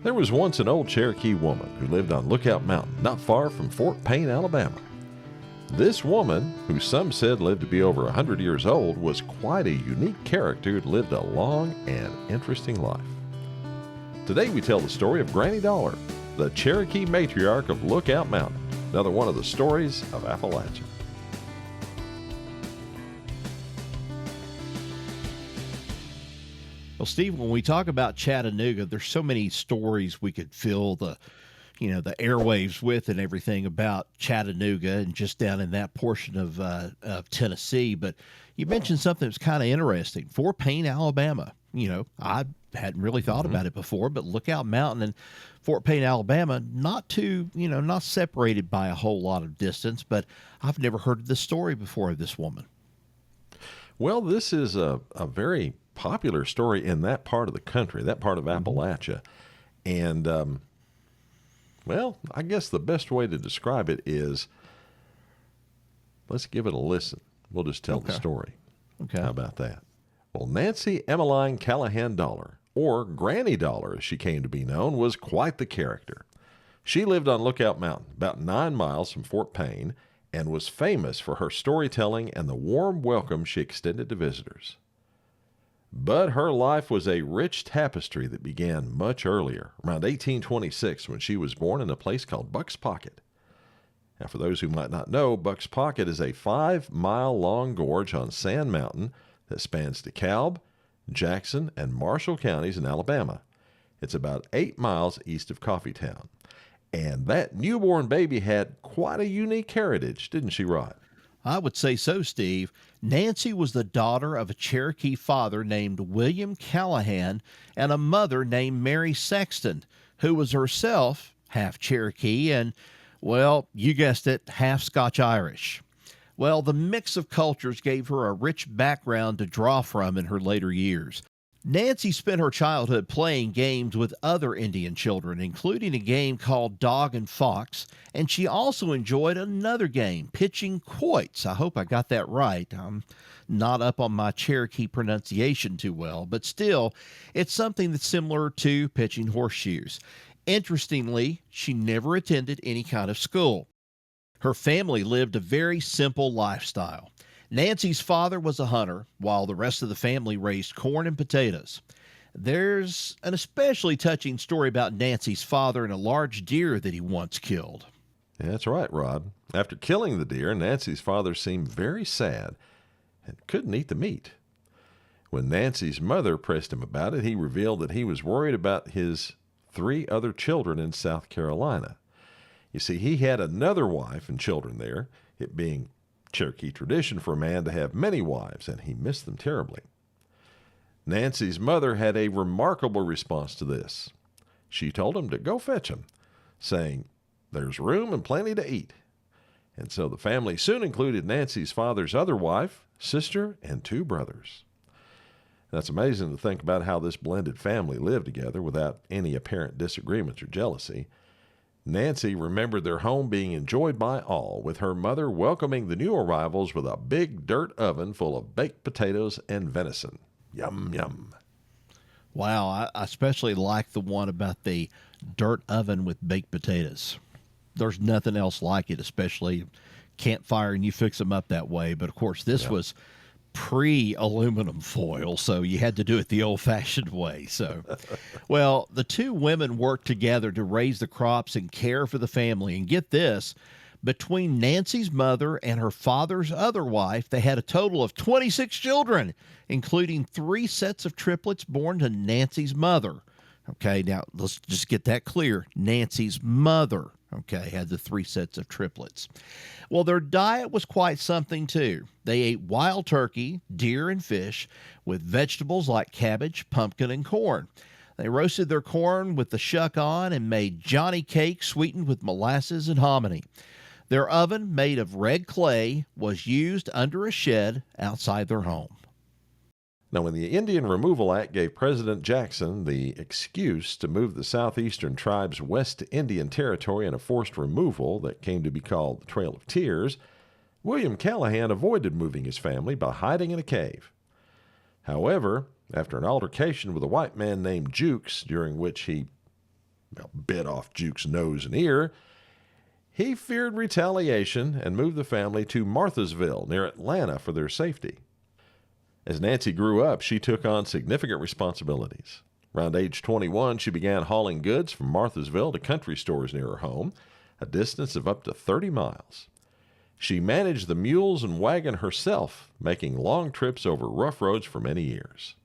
There was once an old Cherokee woman who lived on Lookout Mountain, not far from Fort Payne, Alabama. This woman, who some said lived to be over 100 years old, was quite a unique character who lived a long and interesting life. Today we tell the story of Granny Dollar, the Cherokee Matriarch of Lookout Mountain, another one of the stories of Appalachia. Well, Steve, when we talk about Chattanooga, there's so many stories we could fill the airwaves with and everything about Chattanooga and just down in that portion of Tennessee. But you mentioned something that's kind of interesting. Fort Payne, Alabama. I hadn't really thought about it before, but Lookout Mountain and Fort Payne, Alabama, not separated by a whole lot of distance, but I've never heard this story before of this woman. Well, this is a very popular story in that part of the country, that part of Appalachia. And, I guess the best way to describe it is, let's give it a listen. We'll just tell the story. Okay. How about that? Well, Nancy Emmeline Callahan Dollar, or Granny Dollar as she came to be known, was quite the character. She lived on Lookout Mountain, about 9 miles from Fort Payne, and was famous for her storytelling and the warm welcome she extended to visitors. But her life was a rich tapestry that began much earlier, around 1826, when she was born in a place called Buck's Pocket. Now, for those who might not know, Buck's Pocket is a 5-mile-long gorge on Sand Mountain that spans DeKalb, Jackson, and Marshall counties in Alabama. It's about 8 miles east of Coffeetown. And that newborn baby had quite a unique heritage, didn't she, Rod? I would say so, Steve. Nancy was the daughter of a Cherokee father named William Callahan and a mother named Mary Sexton, who was herself half Cherokee and, well, you guessed it, half Scotch-Irish. Well, the mix of cultures gave her a rich background to draw from in her later years. Nancy spent her childhood playing games with other Indian children, including a game called Dog and Fox, and she also enjoyed another game, pitching quoits. I hope I got that right. I'm not up on my Cherokee pronunciation too well, but still, it's something that's similar to pitching horseshoes. Interestingly, she never attended any kind of school. Her family lived a very simple lifestyle. Nancy's father was a hunter, while the rest of the family raised corn and potatoes. There's an especially touching story about Nancy's father and a large deer that he once killed. Yeah, that's right, Rod. After killing the deer, Nancy's father seemed very sad and couldn't eat the meat. When Nancy's mother pressed him about it, he revealed that he was worried about his 3 other children in South Carolina. You see, he had another wife and children there, it being Cherokee tradition for a man to have many wives, and he missed them terribly. Nancy's mother had a remarkable response to this. She told him to go fetch him, saying, "There's room and plenty to eat." And so the family soon included Nancy's father's other wife, sister, and 2 brothers. That's amazing to think about how this blended family lived together without any apparent disagreements or jealousy. Nancy remembered their home being enjoyed by all, with her mother welcoming the new arrivals with a big dirt oven full of baked potatoes and venison. Yum, yum. Wow, I especially like the one about the dirt oven with baked potatoes. There's nothing else like it, especially campfire, and you fix them up that way. But, of course, this was pre-aluminum foil, so you had to do it the old-fashioned way. So, well, the 2 women worked together to raise the crops and care for the family. And get this, between Nancy's mother and her father's other wife, they had a total of 26 children, including 3 sets of triplets born to Nancy's mother. Okay, now let's just get that clear. Nancy's mother, had the 3 sets of triplets. Well, their diet was quite something, too. They ate wild turkey, deer, and fish with vegetables like cabbage, pumpkin, and corn. They roasted their corn with the shuck on and made Johnny cake sweetened with molasses and hominy. Their oven, made of red clay, was used under a shed outside their home. Now, when the Indian Removal Act gave President Jackson the excuse to move the southeastern tribes west to Indian Territory in a forced removal that came to be called the Trail of Tears, William Callahan avoided moving his family by hiding in a cave. However, after an altercation with a white man named Jukes, during which he bit off Juke's nose and ear, he feared retaliation and moved the family to Marthasville near Atlanta for their safety. As Nancy grew up, she took on significant responsibilities. Around age 21, she began hauling goods from Marthasville to country stores near her home, a distance of up to 30 miles. She managed the mules and wagon herself, making long trips over rough roads for many years.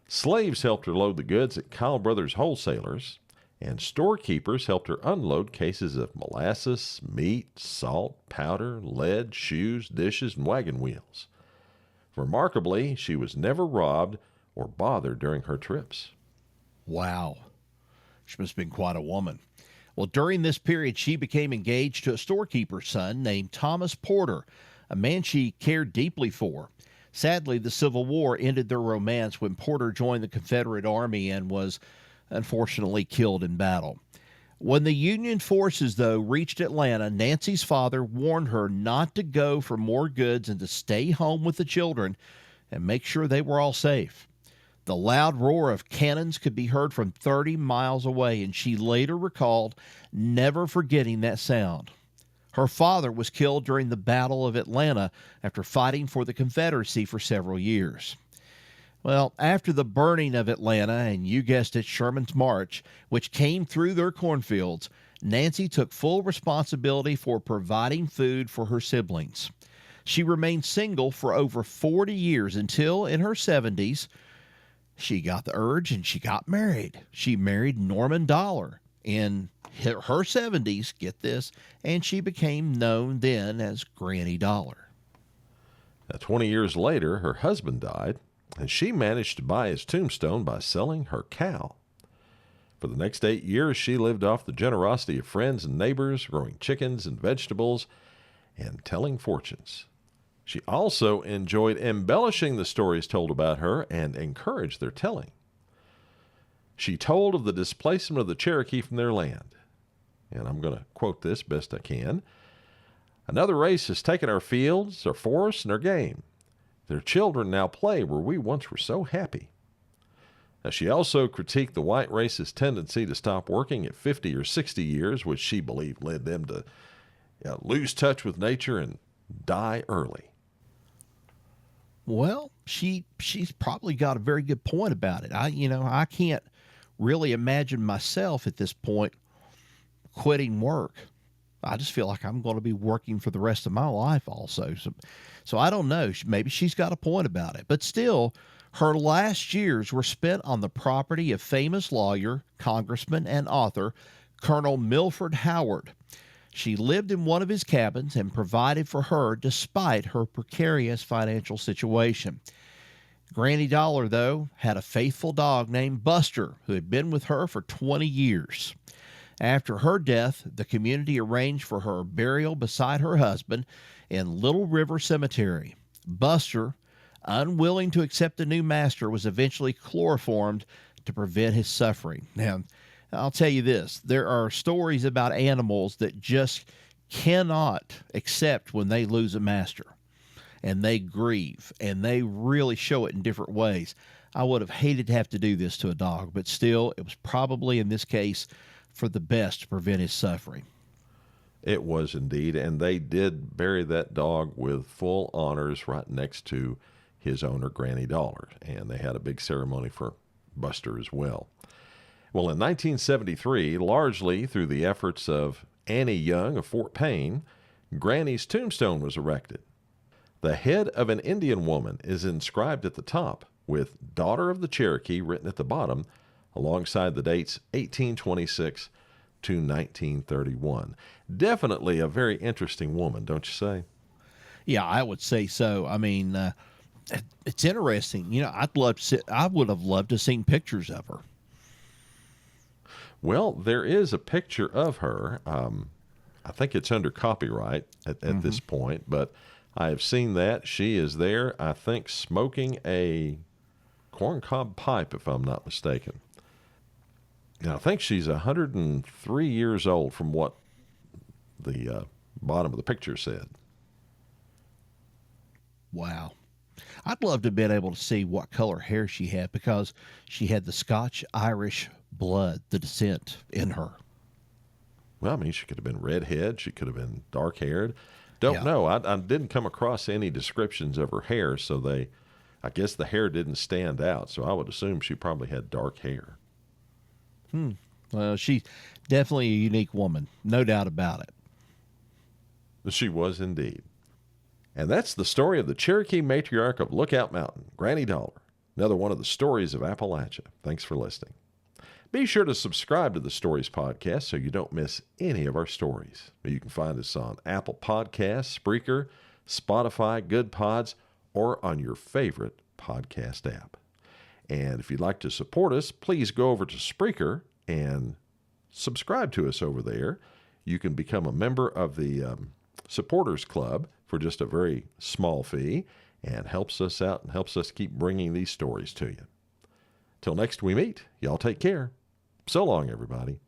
Slaves helped her load the goods at Kyle Brothers Wholesalers, and storekeepers helped her unload cases of molasses, meat, salt, powder, lead, shoes, dishes, and wagon wheels. Remarkably, she was never robbed or bothered during her trips. Wow. She must have been quite a woman. Well, during this period, she became engaged to a storekeeper's son named Thomas Porter, a man she cared deeply for. Sadly, the Civil War ended their romance when Porter joined the Confederate Army and was unfortunately killed in battle. When the Union forces, though, reached Atlanta, Nancy's father warned her not to go for more goods and to stay home with the children and make sure they were all safe. The loud roar of cannons could be heard from 30 miles away, and she later recalled never forgetting that sound. Her father was killed during the Battle of Atlanta after fighting for the Confederacy for several years. Well, after the burning of Atlanta, and you guessed it, Sherman's March, which came through their cornfields, Nancy took full responsibility for providing food for her siblings. She remained single for over 40 years until, in her 70s, she got the urge and she got married. She married Norman Dollar in her 70s, get this, and she became known then as Granny Dollar. Now, 20 years later, her husband died, and she managed to buy his tombstone by selling her cow. For the next 8 years, she lived off the generosity of friends and neighbors, growing chickens and vegetables and telling fortunes. She also enjoyed embellishing the stories told about her and encouraged their telling. She told of the displacement of the Cherokee from their land. And I'm going to quote this best I can. "Another race has taken our fields, our forests, and our game. Their children now play where we once were so happy." Now, she also critiqued the white race's tendency to stop working at 50 or 60 years, which she believed led them to lose touch with nature and die early. Well, she's probably got a very good point about it. I can't really imagine myself at this point quitting work. I just feel like I'm going to be working for the rest of my life also. So I don't know. Maybe she's got a point about it. But still, her last years were spent on the property of famous lawyer, congressman, and author Colonel Milford Howard. She lived in one of his cabins and provided for her despite her precarious financial situation. Granny Dollar, though, had a faithful dog named Buster who had been with her for 20 years. After her death, the community arranged for her burial beside her husband in Little River Cemetery. Buster, unwilling to accept a new master, was eventually chloroformed to prevent his suffering. Now, I'll tell you this, there are stories about animals that just cannot accept when they lose a master, and they grieve, and they really show it in different ways. I would have hated to have to do this to a dog, but still, it was probably, in this case, for the best to prevent his suffering. It was indeed, and they did bury that dog with full honors right next to his owner, Granny Dollar, and they had a big ceremony for Buster as well. Well, in 1973, largely through the efforts of Annie Young of Fort Payne, Granny's tombstone was erected. The head of an Indian woman is inscribed at the top, with Daughter of the Cherokee written at the bottom, alongside the dates 1826 to 1931. Definitely a very interesting woman, don't you say? Yeah, I would say so. I mean, it's interesting. I would have loved to have seen pictures of her. Well, there is a picture of her. I think it's under copyright at this point, but I have seen that. She is there, I think, smoking a corncob pipe, if I'm not mistaken. And I think she's 103 years old from what the bottom of the picture said. Wow. I'd love to have been able to see what color hair she had because she had the Scotch-Irish blood, the descent in her. Well, I mean, she could have been redhead. She could have been dark haired. Don't Yeah. know. I didn't come across any descriptions of her hair, so I guess the hair didn't stand out. So I would assume she probably had dark hair. Well, she's definitely a unique woman, no doubt about it. She was indeed. And that's the story of the Cherokee Matriarch of Lookout Mountain, Granny Dollar. Another one of the stories of Appalachia. Thanks for listening. Be sure to subscribe to the Stories Podcast so you don't miss any of our stories. You can find us on Apple Podcasts, Spreaker, Spotify, Good Pods, or on your favorite podcast app. And if you'd like to support us, please go over to Spreaker and subscribe to us over there. You can become a member of the Supporters Club for just a very small fee and helps us out and helps us keep bringing these stories to you. Till next we meet, y'all take care. So long, everybody.